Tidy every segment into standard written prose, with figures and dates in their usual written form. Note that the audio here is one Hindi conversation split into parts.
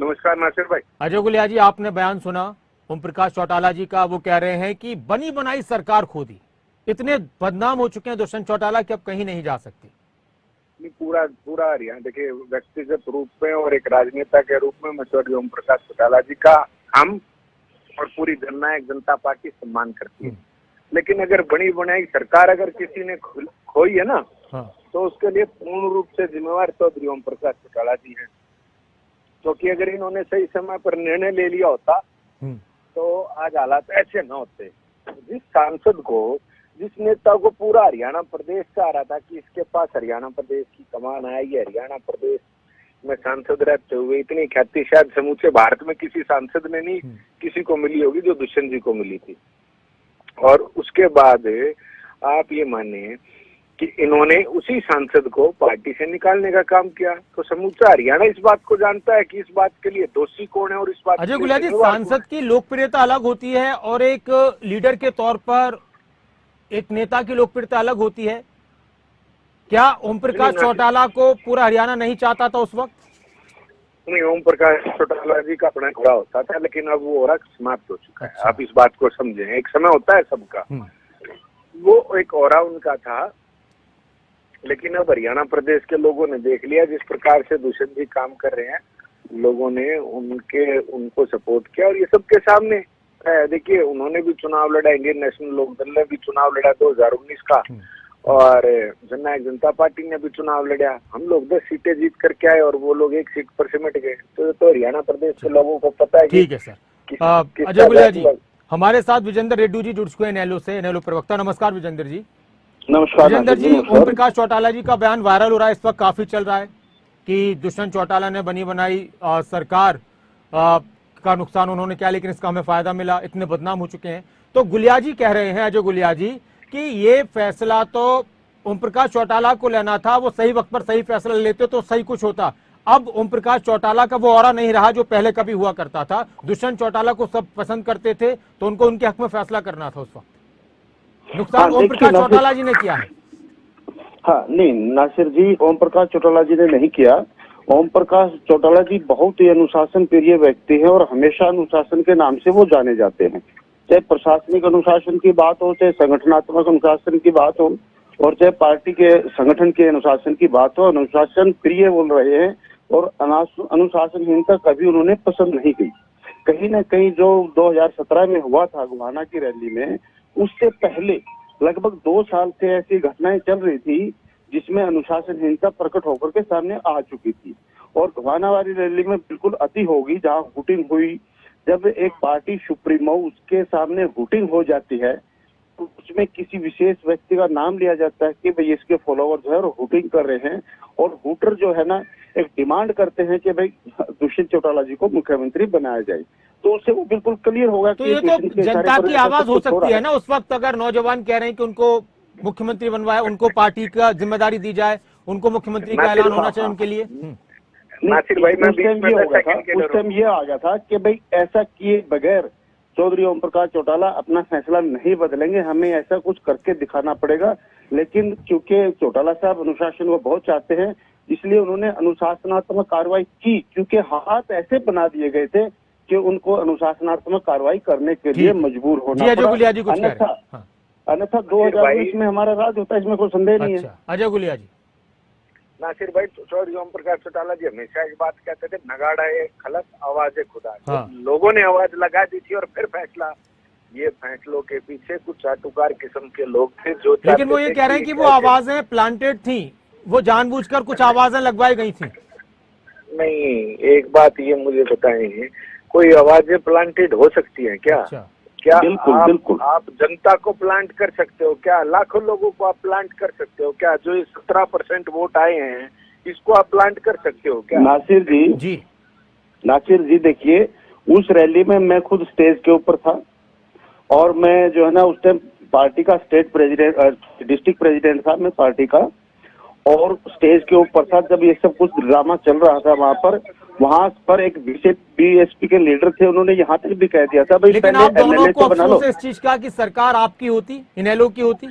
नमस्कार नासिर भाई। अजय गुलिया जी, आपने बयान सुना ओम प्रकाश चौटाला जी का। वो कह रहे हैं कि बनी बनाई सरकार खो दी, इतने बदनाम हो चुके हैं दुष्यंत चौटाला कि अब कहीं नहीं जा सकती। पूरा पूरा हरियाणा देखिए, व्यक्तिगत रूप में और एक राजनेता के रूप में स्वर्गीय ओम प्रकाश चौटाला जी का हम और पूरी जननायक जनता पार्टी सम्मान करती है। लेकिन अगर बनी बनाई सरकार अगर किसी ने खोई है ना, तो उसके लिए पूर्ण रूप से जिम्मेवार चौधरी ओम प्रकाश चौटाला जी हैं। क्योंकि अगर इन्होंने सही समय पर निर्णय ले लिया होता तो आज हालात ऐसे न होते। जिस सांसद को, जिस नेता को पूरा हरियाणा प्रदेश से आ रहा था कि इसके पास हरियाणा प्रदेश की कमान आएगी, हरियाणा प्रदेश में सांसद रहते हुए इतनी ख्याति शायद समूचे भारत में किसी सांसद ने नहीं किसी को मिली होगी जो दुष्यंत जी को मिली थी। और उसके बाद आप ये माने कि इन्होंने उसी सांसद को पार्टी से निकालने का काम किया, तो समूचा हरियाणा इस बात को जानता है कि इस बात के लिए दोषी कौन है। और इस बात अजय गुलिया जी, सांसद की लोकप्रियता अलग होती है और एक लीडर के तौर पर एक नेता की लोकप्रियता अलग होती है। क्या ओम प्रकाश चौटाला को पूरा हरियाणा नहीं चाहता था उस वक्त? नहीं, ओम प्रकाश चौटाला जी का अपना घोड़ा होता था, लेकिन अब वो ओरा समाप्त हो चुका है। आप इस बात को समझें, एक समय होता है सबका, वो एक ओरा उनका था। लेकिन अब हरियाणा प्रदेश के लोगों ने देख लिया जिस प्रकार से दुष्यंत जी काम कर रहे हैं, लोगों ने उनको सपोर्ट किया और ये सबके सामने देखिए, उन्होंने भी चुनाव लड़ा, इंडियन नेशनल लोकदल ने भी चुनाव लड़ा 2019 का, और जननायक जनता पार्टी ने भी चुनाव लड़ा। हम लोग 10 सीटें जीत करके आए और वो लोग 1 सीट पर सिमट गए। तो हरियाणा प्रदेश के लोगों को पता है। ठीक है सर। अजय गुलिया जी, हमारे साथ विजेंद्र रेड्डी जी जुड़ चुके हैं एनएलओ से, एनएलओ प्रवक्ता। नमस्कार विजेंद्र जी। नमस्कार विजेंद्र जी, ओम प्रकाश चौटाला जी का बयान वायरल हो रहा है, इस वक्त काफी चल रहा है कि दुष्यंत चौटाला ने बनी बनाई सरकार का नुकसान उन्होंने किया, लेकिन इसका हमें फायदा मिला, इतने बदनाम हो चुके हैं। तो गुलिया जी कह रहे हैं, अजय गुलिया जी, कि ये फैसला तो ओम प्रकाश चौटाला को लेना था, वो सही वक्त पर सही फैसला लेते तो सही कुछ होता। अब ओम प्रकाश चौटाला का वो ऑरा नहीं रहा जो पहले कभी हुआ करता था। दुष्यंत चौटाला को सब पसंद करते थे, तो उनको उनके हक में फैसला करना था। उस वक्त नुकसान ओम प्रकाश चौटाला जी ने किया है। हाँ, नहीं नासिर जी, ओम प्रकाश चौटाला जी ने नहीं किया। ओम प्रकाश चौटाला जी बहुत ही अनुशासन प्रिय व्यक्ति हैं और हमेशा अनुशासन के नाम से वो जाने जाते हैं। चाहे प्रशासनिक अनुशासन की बात हो, चाहे संगठनात्मक अनुशासन की बात हो, और चाहे पार्टी के संगठन के अनुशासन की बात हो, अनुशासन प्रिय बोल रहे हैं और अनुशासनहीनता कभी उन्होंने पसंद नहीं की। कहीं ना कहीं जो 2017 में हुआ था गोहाना की रैली में, उससे पहले लगभग 2 साल से ऐसी घटनाएं चल रही थी जिसमें अनुशासनहीनता प्रकट होकर के सामने आ चुकी थी। और गोहाना वाली रैली में बिल्कुल अति होगी, जहां हुटिंग हुई। जब एक पार्टी सुप्रीमो उसके सामने हुटिंग हो जाती है तो उसमें किसी विशेष व्यक्ति का नाम लिया जाता है कि भाई इसके फॉलोवर जो है हुटिंग कर रहे हैं, और हुटर जो है ना एक डिमांड करते हैं कि भाई दुष्यंत चौटाला जी को मुख्यमंत्री बनाया जाए, तो उससे वो बिल्कुल क्लियर होगा। तो ये तो जनता की आवाज हो सकती है ना उस वक्त, अगर नौजवान कह रहे हैं कि उनको मुख्यमंत्री बनवाए, उनको पार्टी का जिम्मेदारी दी जाए, उनको मुख्यमंत्री का ऐलान होना चाहिए उनके लिए। उस टाइम ये आ गया था कि भाई ऐसा किए बगैर चौधरी ओम प्रकाश चौटाला अपना फैसला नहीं बदलेंगे, हमें ऐसा कुछ करके दिखाना पड़ेगा। लेकिन क्योंकि चौटाला साहब अनुशासन को बहुत चाहते हैं, इसलिए उन्होंने अनुशासनात्मक कार्रवाई की, क्योंकि हाथ ऐसे बना दिए गए थे कि उनको अनुशासनात्मक कार्रवाई करने के लिए मजबूर होना पड़ा। अन्यथा 2019 में हमारा राज होता है, इसमें कोई संदेह नहीं है। अजय गुलिया जी। नासिर भाई, चौधरी ओम प्रकाश चौटाला जी हमेशा एक बात कहते थे, नगाड़ा है खलक, आवाज है खुदा। लोगों ने आवाज लगा दी थी और फिर फैसला, ये फैसलों के पीछे कुछ चाटुकार किस्म के लोग थे जो, लेकिन वो ये कह रहे हैं कि वो आवाजें प्लांटेड थी, वो जानबूझकर कुछ आवाजें लगवाई गई थी। नहीं, एक बात ये मुझे बताएं, कोई आवाजें प्लांटेड हो सकती है क्या? क्या बिल्कुल आप जनता को प्लांट कर सकते हो क्या? लाखों लोगों को आप प्लांट कर सकते हो क्या? जो 17% वोट आए हैं, इसको आप प्लांट कर सकते हो क्या? नासिर जी देखिए, उस रैली में मैं खुद स्टेज के ऊपर था और मैं जो है ना उस टाइम पार्टी का स्टेट प्रेसिडेंट, डिस्ट्रिक्ट प्रेसिडेंट था मैं पार्टी का, और स्टेज के ऊपर था जब ये सब कुछ ड्रामा चल रहा था। वहाँ पर एक बीएसपी के लीडर थे, उन्होंने यहाँ तक भी कह दिया था भाई लेकिन आप दोनों को अफसोस है इस चीज का कि सरकार आपकी होती, इनेलो की होती।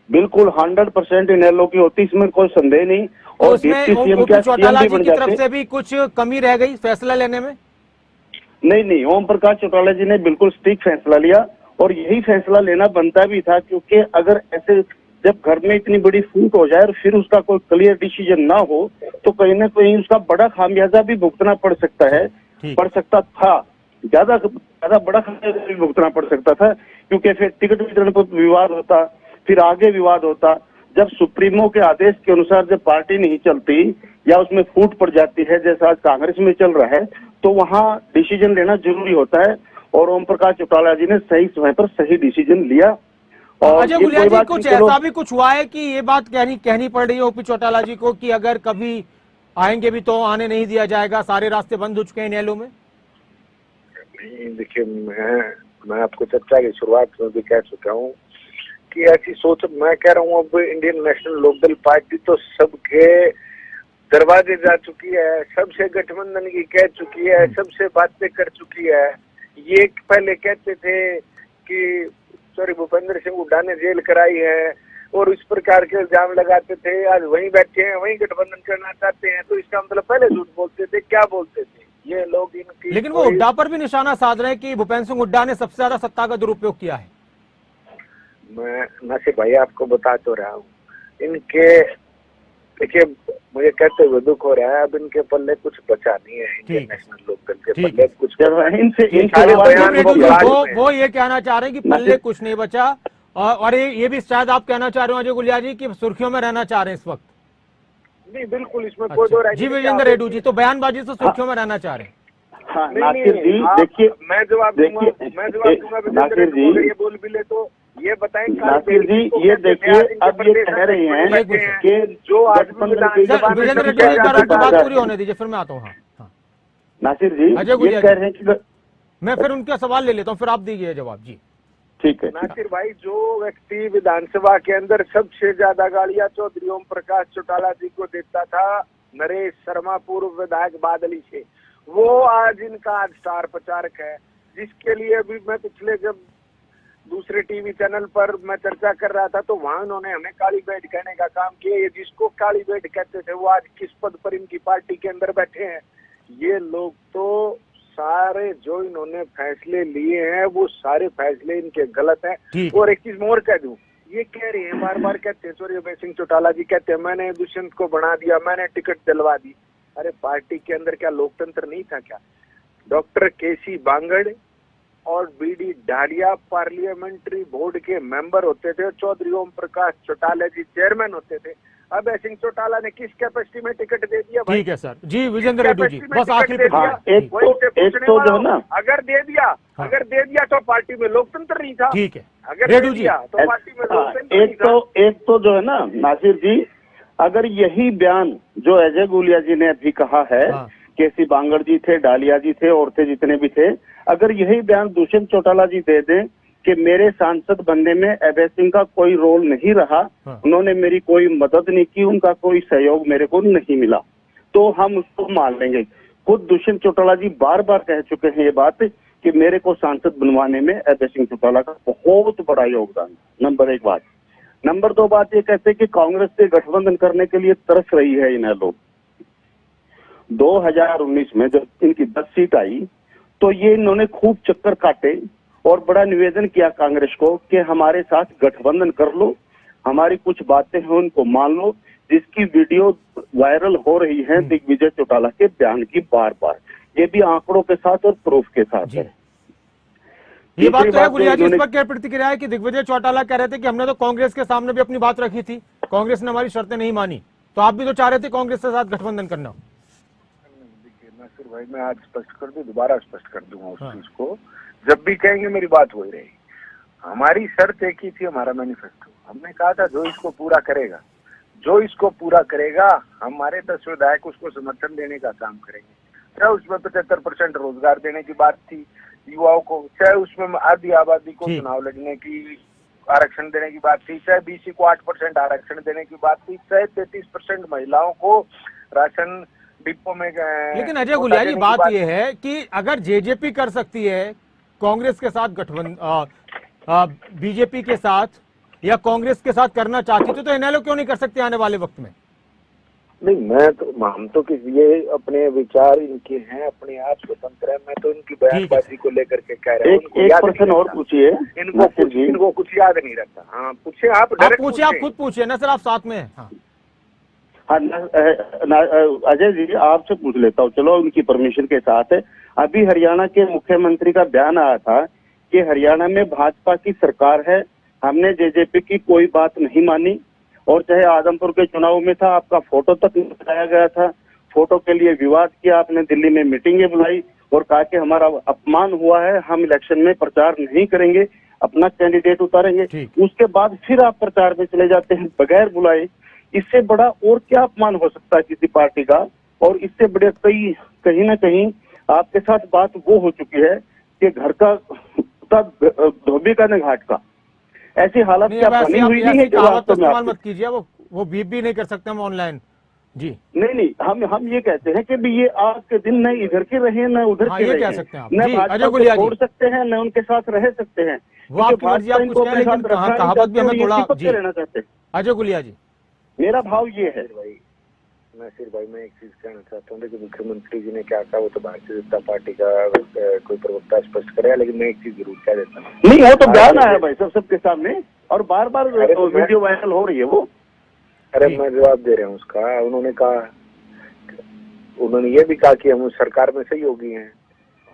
बिल्कुल 100% इनेलो की होती, इसमें कोई संदेह नहीं। तो और उसमें डिप्टी सीएम ओपी क्या चौटाला सीएम जी भी की बन तरफ जाते। से भी कुछ कमी रह गई फैसला लेने में? नहीं, ओम प्रकाश चौटाला जी ने बिल्कुल सटीक फैसला लिया और यही फैसला लेना बनता भी था, क्योंकि अगर ऐसे जब घर में इतनी बड़ी फूट हो जाए और फिर उसका कोई क्लियर डिसीजन ना हो तो कहीं ना कहीं उसका बड़ा खामियाजा भी भुगतना पड़ सकता है, ठीक। पड़ सकता था, ज्यादा ज्यादा बड़ा खामियाजा भी भुगतना पड़ सकता था, क्योंकि फिर टिकट वितरण पर विवाद होता, फिर आगे विवाद होता। जब सुप्रीमो के आदेश के अनुसार जब पार्टी नहीं चलती या उसमें फूट पड़ जाती है, जैसा आज कांग्रेस में चल रहा है, तो वहां डिसीजन लेना जरूरी होता है और ओम प्रकाश चौटाला जी ने सही समय पर सही डिसीजन लिया। और अजय ये गुलिया कोई जी, बात कुछ नहीं, चलो ऐसा भी कुछ हुआ है कि ये बात कहनी पड़ रही है ओपी चौटाला जी को कि अगर कभी आएंगे भी तो आने नहीं दिया जाएगा, सारे रास्ते बंद हो चुके हैं इनेलो में? नहीं, देखिए, मैं आपको चर्चा की शुरुआत में भी कह चुका हूँ कि ऐसी सोच, मैं कह रहा हूँ अब इंडियन नेशनल लोकदल पार्टी तो सबके दरवाजे जा चुकी है, सबसे गठबंधन की कह चुकी है, सबसे बातें कर चुकी है। ये पहले कहते थे कि सॉरी भूपेंद्र सिंह हुड्डा ने जेल कराई है और इस प्रकार के इल्जाम लगाते थे, आज वहीं बैठे हैं, वहीं गठबंधन करना चाहते हैं, तो इसका मतलब पहले झूठ बोलते थे, क्या बोलते थे ये लोग इनकी। लेकिन वो हुड्डा पर भी निशाना साध रहे हैं कि भूपेंद्र सिंह हुड्डा ने सबसे ज्यादा सत्ता का दुरुपयोग किया है। मैं नासिर भाई आपको बता तो रहा हूँ, इनके देखिए, मुझे कहते हुए दुख हो रहा है, अब इनके पल्ले कुछ बचा नहीं है, इंडियन नेशनल लोकदल के पल्ले कुछ इनसे सारे बयान वो ये कहना चाह रहे हैं कि पल्ले कुछ नहीं बचा, और ये भी शायद आप कहना चाह रहे हो अजय गुलिया जी कि सुर्खियों में रहना चाह रहे हैं इस वक्त। नहीं, बिल्कुल इसमें कोई दो राय जी नहीं। विजेंद्र रेड्डी जी तो बयानबाजी से सुर्खियों में रहना चाह रहे हैं। हाँ नासिर जी देखिए, मैं जवाब दूंगा नासिर जी, ये बोल भी ले तो ये बताएं नासिर जी, ये देखिए अब ये कह रहे हैं कि जो विजेंद्र रेड्डी जी की बात पूरी होने दीजिए, फिर मैं आता हूँ। हाँ नासिर जी ये कह रहे हैं कि मैं फिर उनका सवाल ले लेता हूँ, फिर आप दीजिए जवाब। जी ठीक है। नासिर भाई, जो व्यक्ति विधानसभा के अंदर सबसे ज्यादा गालियां चौधरी ओम प्रकाश चौटाला जी को देता था, नरेश शर्मा पूर्व विधायक बादली से, वो आज इनका आज स्टार प्रचारक है, जिसके लिए अभी मैं पिछले जब दूसरे टीवी चैनल पर मैं चर्चा कर रहा था तो वहां उन्होंने हमें काली बेड कहने का काम किया। ये जिसको काली बेड कहते थे वो आज किस पद पर इनकी पार्टी के अंदर बैठे हैं। ये लोग तो सारे जो इन्होंने फैसले लिए हैं वो सारे फैसले इनके गलत हैं। और एक चीज और कह दूं, ये कह रहे हैं, बार बार कहते हैं, सूर्य सिंह चौटाला जी कहते हैं मैंने दुष्यंत को बना दिया, मैंने टिकट दिलवा दी। अरे पार्टी के अंदर क्या लोकतंत्र नहीं था क्या? डॉक्टर केसी बांगड़ और बीडी ढालिया पार्लियामेंट्री बोर्ड के मेंबर होते थे, चौधरी ओम प्रकाश चौटाला जी चेयरमैन होते थे। अभय सिंह चौटाला ने किस कैपेसिटी में टिकट दे दिया भाई? ठीक है सर। जी विजेंद्र रेड्डी जी बस आखिरी एक तो जो है ना, अगर दे दिया तो पार्टी में लोकतंत्र नहीं था। ठीक है अगर दे दिया तो पार्टी में लोकतंत्र नहीं था। एक तो जो है ना नासिर जी, अगर यही बयान जो अजय गुलिया जी ने अभी कहा है, केसी बांगड़ जी थे, डालिया जी थे, और थे जितने भी थे, अगर यही बयान दुष्यंत चौटाला जी दे दें कि मेरे सांसद बनने में अभय सिंह का कोई रोल नहीं रहा, उन्होंने मेरी कोई मदद नहीं की, उनका कोई सहयोग मेरे को नहीं मिला, तो हम उसको मान लेंगे। खुद दुष्यंत चौटाला जी बार बार कह चुके हैं ये बात कि मेरे को सांसद बनवाने में अभय सिंह चौटाला का बहुत बड़ा योगदान। नंबर एक बात। नंबर दो बात ये कहते हैं कि कांग्रेस से गठबंधन करने के लिए तरस रही है इन्हें लोग। 2019 में जब इनकी 10 सीट आई तो ये इन्होंने खूब चक्कर काटे और बड़ा निवेदन किया कांग्रेस को कि हमारे साथ गठबंधन कर लो, हमारी कुछ बातें हैं उनको मान लो, जिसकी वीडियो वायरल हो रही है दिग्विजय चौटाला के बयान की बार बार, ये भी आंकड़ों के साथ और प्रूफ के साथ है। ये बात तो है गुलिया जी, इस पर क्या प्रतिक्रिया है कि दिग्विजय चौटाला कह रहे थे कि हमने तो कांग्रेस के सामने भी अपनी बात रखी थी, कांग्रेस ने हमारी शर्तें नहीं मानी, तो आप भी तो चाह रहे थे कांग्रेस के साथ गठबंधन करना। देखिए नासिर भाई, मैं आज स्पष्ट कर दूं, दोबारा स्पष्ट कर दूंगा उस चीज को, जब भी कहेंगे मेरी बात हो ही रहेगी। हमारी शर्त एक ही थी, हमारा मैनिफेस्टो, हमने कहा था जो इसको पूरा करेगा हमारे 10 विधायक उसको समर्थन देने का काम करेंगे। चाहे उसमें 75% रोजगार देने की बात थी युवाओं को, चाहे उसमें आधी आबादी को चुनाव लड़ने की आरक्षण देने की बात थी, चाहे बीसी को 8% आरक्षण देने की बात थी, चाहे 33% महिलाओं को राशन डिपो में। लेकिन अजय गुलिया जी बात यह है कि अगर जेजेपी कर सकती है कांग्रेस के साथ गठबंधन, बीजेपी के साथ या कांग्रेस के साथ करना चाहती तो इनेलो क्यों नहीं कर सकती आने वाले वक्त में? नहीं, मैं तो हम तो ये अपने विचार इनके हैं, अपने आप स्वतंत्र है। मैं तो इनकी बयानबाजी को लेकर के कह रहा हूँ। एक प्रश्न और पूछिए इनको कुछ याद नहीं रहता। हाँ पूछे, आप डायरेक्ट पूछिए, आप खुद पूछिए ना सर, आप साथ में हैं। हाँ हाँ अजय जी आपसे पूछ लेता हूँ, चलो उनकी परमिशन के साथ है। अभी हरियाणा के मुख्यमंत्री का बयान आया था कि हरियाणा में भाजपा की सरकार है, हमने जेजेपी की कोई बात नहीं मानी, और चाहे आदमपुर के चुनाव में था आपका फोटो तक लगाया गया था, फोटो के लिए विवाद किया आपने, दिल्ली में मीटिंगें बुलाई और कहा कि हमारा अपमान हुआ है, हम इलेक्शन में प्रचार नहीं करेंगे, अपना कैंडिडेट उतारेंगे। उसके बाद फिर आप प्रचार में चले जाते हैं बगैर बुलाए। इससे बड़ा और क्या अपमान हो सकता है किसी पार्टी का? और इससे बड़े कहीं ना कहीं आपके साथ बात वो हो चुकी है कि घर का धोबी का न घाट का, ऐसी हालत क्या बनी हुई नहीं है जो वास्तव में इस्तेमाल मत कीजिए, वो बीप भी नहीं कर सकते हम ऑनलाइन जी। नहीं, हम ये कहते हैं कि भी ये आज के दिन न इधर के रहे न उधर के रहे, न भाजपा को छोड़ सकते हैं न उनके साथ रह सकते हैं। वो आपकी मर्जी, आप कुछ कहें, लेकिन कहावत भी हमें थोड़ा जी रहना चाहते हैं। अजय गुलिया जी, मेरा भाव ये है भाई, नासिर भाई, मैं एक चीज कहना चाहता हूँ कि मुख्यमंत्री जी ने क्या कहा वो तो भारतीय जनता पार्टी का कोई प्रवक्ता स्पष्ट करेगा, लेकिन मैं एक चीज जरूर कह देता हूँ। नहीं, वो तो बयान आया भाई सबके सामने और बार बार वीडियो वायरल हो रही है वो। अरे मैं जवाब दे रहा हूँ उसका। उन्होंने ये भी कहा कि हम सरकार में सहयोगी हैं,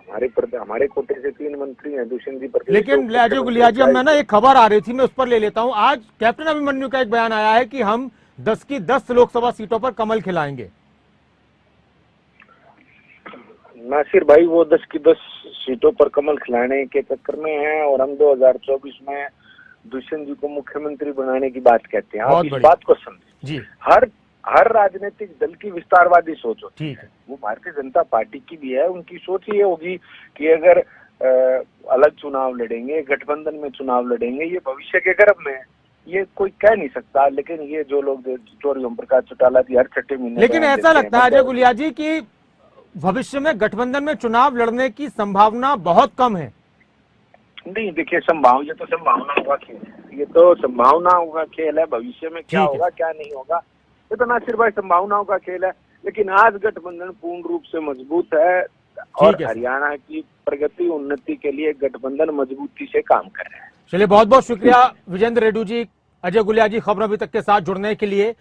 हमारे कोटे से 3 मंत्री हैं, दुष्यंत जी पर। लेकिन अजय गुलिया जी, मैं ना एक खबर आ रही थी, मैं उस पर ले लेता हूँ। आज कैप्टन अभिमन्यु का एक बयान आया है कि हम 10 की 10 लोकसभा सीटों पर कमल खिलाएंगे। नासिर भाई, वो 10 की 10 सीटों पर कमल खिलाने के चक्कर में है और हम 2024 में दुष्यंत जी को मुख्यमंत्री बनाने की बात कहते हैं। आप इस बात को समझें जी। हर राजनीतिक दल की विस्तारवादी सोच होती है। वो भारतीय जनता पार्टी की भी है। उनकी सोच ये होगी कि अगर अलग चुनाव लड़ेंगे, गठबंधन में चुनाव लड़ेंगे, ये भविष्य के गर्भ में है, ये कोई कह नहीं सकता। लेकिन ये जो लोग ओम प्रकाश चौटाला जी हर 6 महीने, लेकिन ऐसा लगता है अजय गुलिया जी कि भविष्य में गठबंधन में चुनाव लड़ने की संभावना बहुत कम है। नहीं देखिए, ये तो संभावनाओं का खेल है, ये तो संभावनाओं का खेल है। भविष्य में क्या होगा क्या नहीं होगा ये तो ना सिर्फ भाई संभावनाओं का खेल है। लेकिन आज गठबंधन पूर्ण रूप से मजबूत है और हरियाणा की प्रगति उन्नति के लिए गठबंधन मजबूती से काम कर रहे हैं। चलिए, बहुत बहुत शुक्रिया विजेंद्र रेड्डी जी, अजय गुलिया जी, खबरों अभी तक के साथ जुड़ने के लिए।